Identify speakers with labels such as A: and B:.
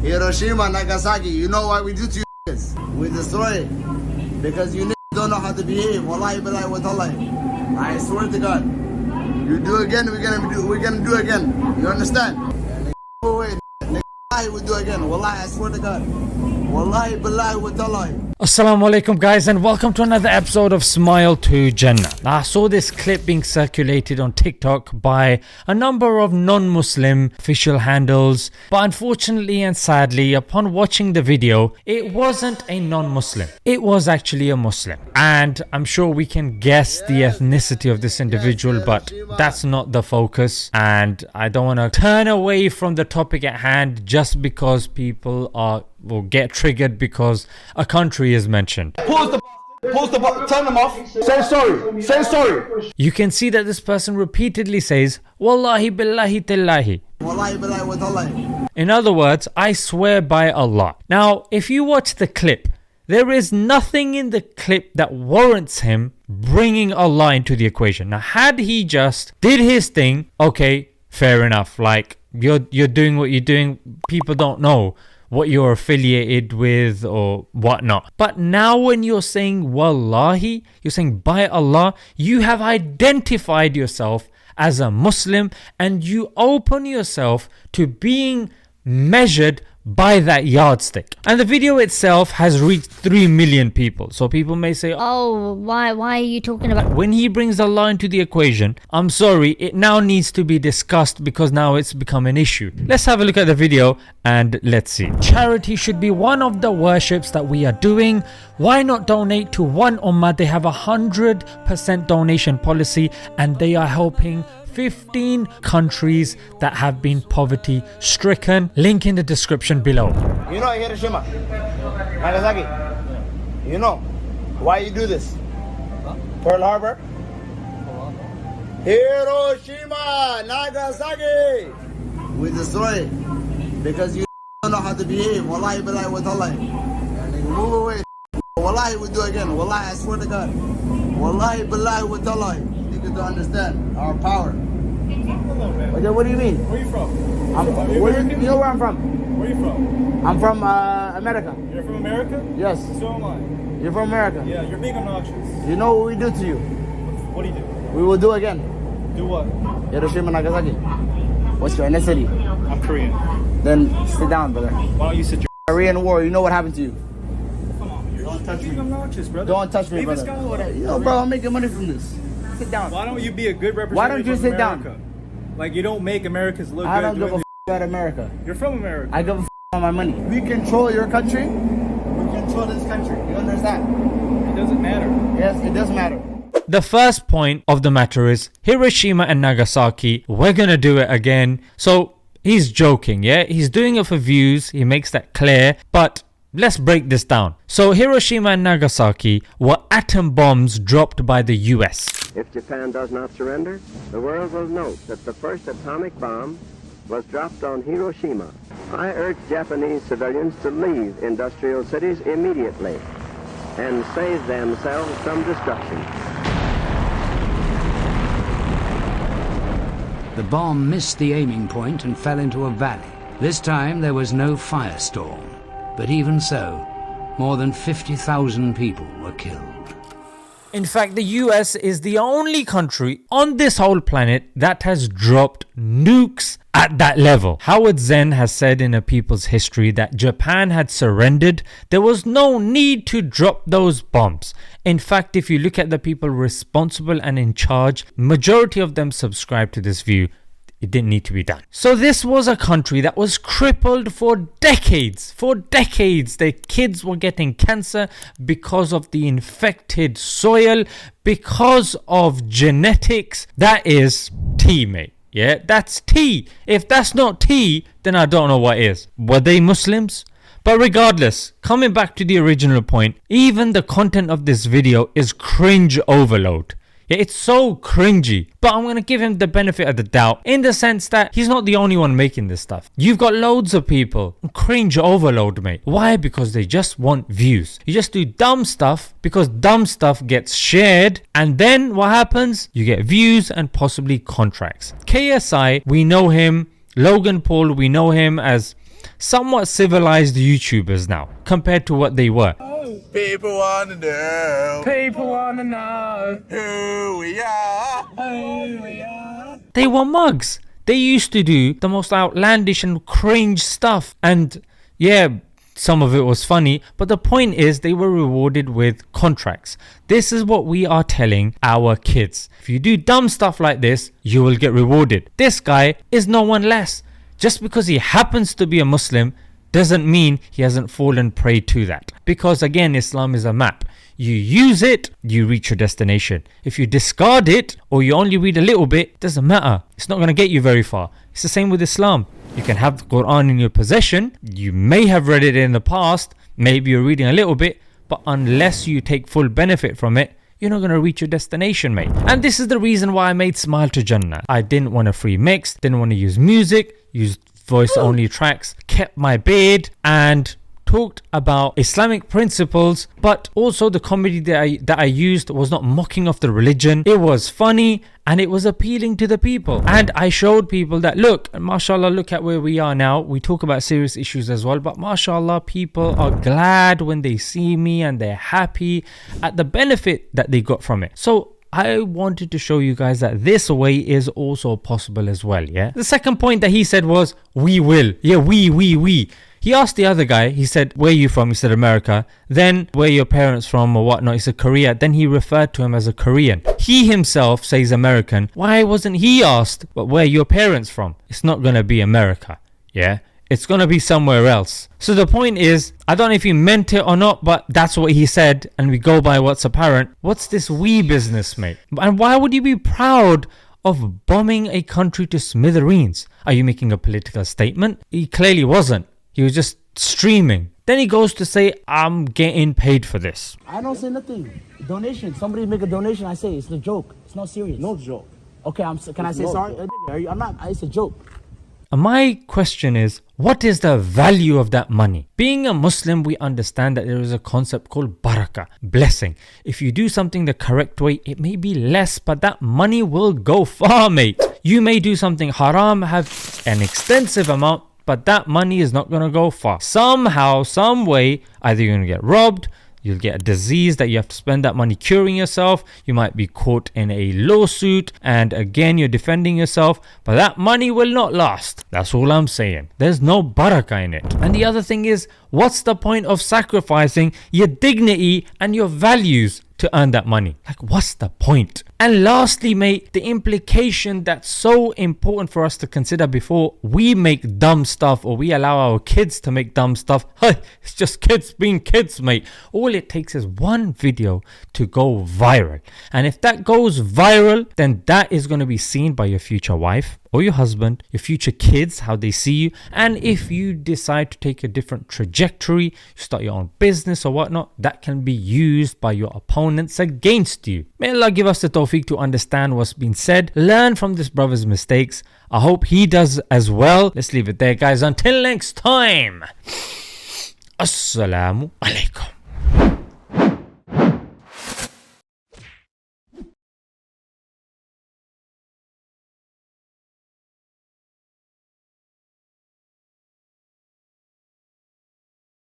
A: Hiroshima, Nagasaki, you know why we do to you niggas? We destroy it. Because you niggas don't know how to behave. Wallahi billahi wa tallahi. I swear to God. You do again, we're gonna do again. You understand? Wait, nigga, we do again. Wallahi, I swear to God. Wallahi billahi wa tallahi.
B: Assalamu alaikum guys, and welcome to another episode of Smile to Jannah. Now, I saw this clip being circulated on TikTok by a number of non-Muslim official handles, but unfortunately and sadly, upon watching the video, it wasn't a non-Muslim. It was actually a Muslim, and I'm sure we can guess the ethnicity of this individual, but that's not the focus, and I don't want to turn away from the topic at hand just because people will get triggered because a country is mentioned.
A: Pause the turn them off. Say sorry.
B: You can see that this person repeatedly says, Wallahi billahi tillahi.
A: Wallahi billahi wa tallahi.
B: In other words, I swear by Allah. Now, if you watch the clip, there is nothing in the clip that warrants him bringing Allah into the equation. Now, had he just did his thing, okay, fair enough. Like, you're doing what you're doing. People don't know what you're affiliated with or whatnot. But now when you're saying Wallahi, you're saying by Allah, you have identified yourself as a Muslim and you open yourself to being measured by that yardstick. And the video itself has reached 3 million people. So people may say,
C: oh, why are you talking about?
B: When he brings Allah into the equation, I'm sorry, it now needs to be discussed because now it's become an issue. Let's have a look at the video and let's see. Charity should be one of the worships that we are doing. Why not donate to one ummah? They have 100% donation policy and they are helping 15 countries that have been poverty stricken. Link in the description below.
A: You know Hiroshima, Nagasaki. You know why you do this? Pearl Harbor. Hiroshima, Nagasaki. We destroy it because you don't know how to behave. Wallahi billahi wa tallahi. Move away. Wallahi we do again. Wallahi, I swear to God. Wallahi billahi wa tallahi. To understand our power. What do you mean?
D: Where are you from?
A: You know where I'm from?
D: Where are you from?
A: I'm from America.
D: You're from America?
A: Yes.
D: So am I.
A: You're from America?
D: Yeah, you're being obnoxious.
A: You know what we do to you?
D: What do you do?
A: We will do again.
D: Do what?
A: Hiroshima, Nagasaki. What's your ethnicity?
D: I'm Korean.
A: Then sit down, brother.
D: Why don't you sit your
A: Korean War, you know what happened to you?
D: Come on, you're being obnoxious, brother.
A: Don't touch me, brother. You know, bro, I'm making money from this. Sit down.
D: Why don't you be a good representative?
A: Why don't you
D: of
A: sit
D: America?
A: down?
D: Like, you don't make Americans look
A: I
D: good.
A: don't give a about America.
D: You're from America.
A: I give a on my money. We control your country. We control this country. You understand?
D: It doesn't matter.
A: Yes, it does matter.
B: The first point of the matter is Hiroshima and Nagasaki, we're gonna do it again. So he's joking, yeah? He's doing it for views. He makes that clear. But let's break this down. So Hiroshima and Nagasaki were atom bombs dropped by the US.
E: If Japan does not surrender, the world will note that the first atomic bomb was dropped on Hiroshima. I urge Japanese civilians to leave industrial cities immediately and save themselves from destruction.
F: The bomb missed the aiming point and fell into a valley. This time there was no firestorm, but even so, more than 50,000 people were killed.
B: In fact, the US is the only country on this whole planet that has dropped nukes at that level. Howard Zinn has said in A People's History that Japan had surrendered. There was no need to drop those bombs. In fact, if you look at the people responsible and in charge, majority of them subscribe to this view. It didn't need to be done. So this was a country that was crippled for decades. For decades, their kids were getting cancer because of the infected soil, because of genetics. That is tea, mate. Yeah, that's tea. If that's not tea, then I don't know what is. Were they Muslims? But regardless, coming back to the original point, even the content of this video is cringe overload. Yeah, it's so cringy, but I'm going to give him the benefit of the doubt in the sense that he's not the only one making this stuff. You've got loads of people. Cringe overload, mate. Why? Because they just want views. You just do dumb stuff because dumb stuff gets shared, and then what happens? You get views and possibly contracts. KSI, we know him. Logan Paul, we know him as somewhat civilized YouTubers now compared to what they were.
A: People wanna know
D: People wanna know
A: who we are.
D: who we are.
B: They were mugs. They used to do the most outlandish and cringe stuff. And yeah, some of it was funny, but the point is they were rewarded with contracts. This is what we are telling our kids. If you do dumb stuff like this, you will get rewarded. This guy is no one less. Just because he happens to be a Muslim doesn't mean he hasn't fallen prey to that. Because again, Islam is a map. You use it, you reach your destination. If you discard it or you only read a little bit, doesn't matter. It's not going to get you very far. It's the same with Islam. You can have the Quran in your possession. You may have read it in the past. Maybe you're reading a little bit. But unless you take full benefit from it, you're not going to reach your destination, mate. And this is the reason why I made Smile to Jannah. I didn't want a free mix. Didn't want to use music. Used voice only tracks. Kept my beard. And talked about Islamic principles, but also the comedy that I used was not mocking of the religion. It was funny and it was appealing to the people. And I showed people that, look, mashallah, look at where we are now. We talk about serious issues as well, but mashallah, people are glad when they see me and they're happy at the benefit that they got from it. So I wanted to show you guys that this way is also possible as well, yeah? The second point that he said was, we will. Yeah, we. He asked the other guy, he said, where are you from? He said, America. Then, where are your parents from or whatnot? He said, Korea. Then he referred to him as a Korean. He himself says American. Why wasn't he asked, but where are your parents from? It's not going to be America, yeah? It's going to be somewhere else. So the point is, I don't know if he meant it or not, but that's what he said, and we go by what's apparent. What's this we business, mate? And why would you be proud of bombing a country to smithereens? Are you making a political statement? He clearly wasn't. He was just streaming. Then he goes to say, I'm getting paid for this.
G: I don't say nothing. Donation. Somebody make a donation. I say it's a joke. It's not serious. No joke. Okay, can I say sorry? I'm not. It's a joke.
B: And my question is, what is the value of that money? Being a Muslim, we understand that there is a concept called barakah, blessing. If you do something the correct way, it may be less, but that money will go far, mate. You may do something haram, have an extensive amount, but that money is not going to go far. Somehow, some way, either you're going to get robbed, you'll get a disease that you have to spend that money curing yourself, you might be caught in a lawsuit, and again, you're defending yourself, but that money will not last. That's all I'm saying. There's no barakah in it. And the other thing is, what's the point of sacrificing your dignity and your values to earn that money? Like, what's the point? And lastly, mate, the implication that's so important for us to consider before we make dumb stuff or we allow our kids to make dumb stuff. It's just kids being kids, mate. All it takes is one video to go viral. And if that goes viral, then that is going to be seen by your future wife or your husband, your future kids, how they see you. And if you decide to take a different trajectory, you start your own business or whatnot, that can be used by your opponents against you. May Allah give us the tawfiq to understand what's been said, learn from this brother's mistakes. I hope he does as well. Let's leave it there, guys. Until next time. Assalamu alaikum.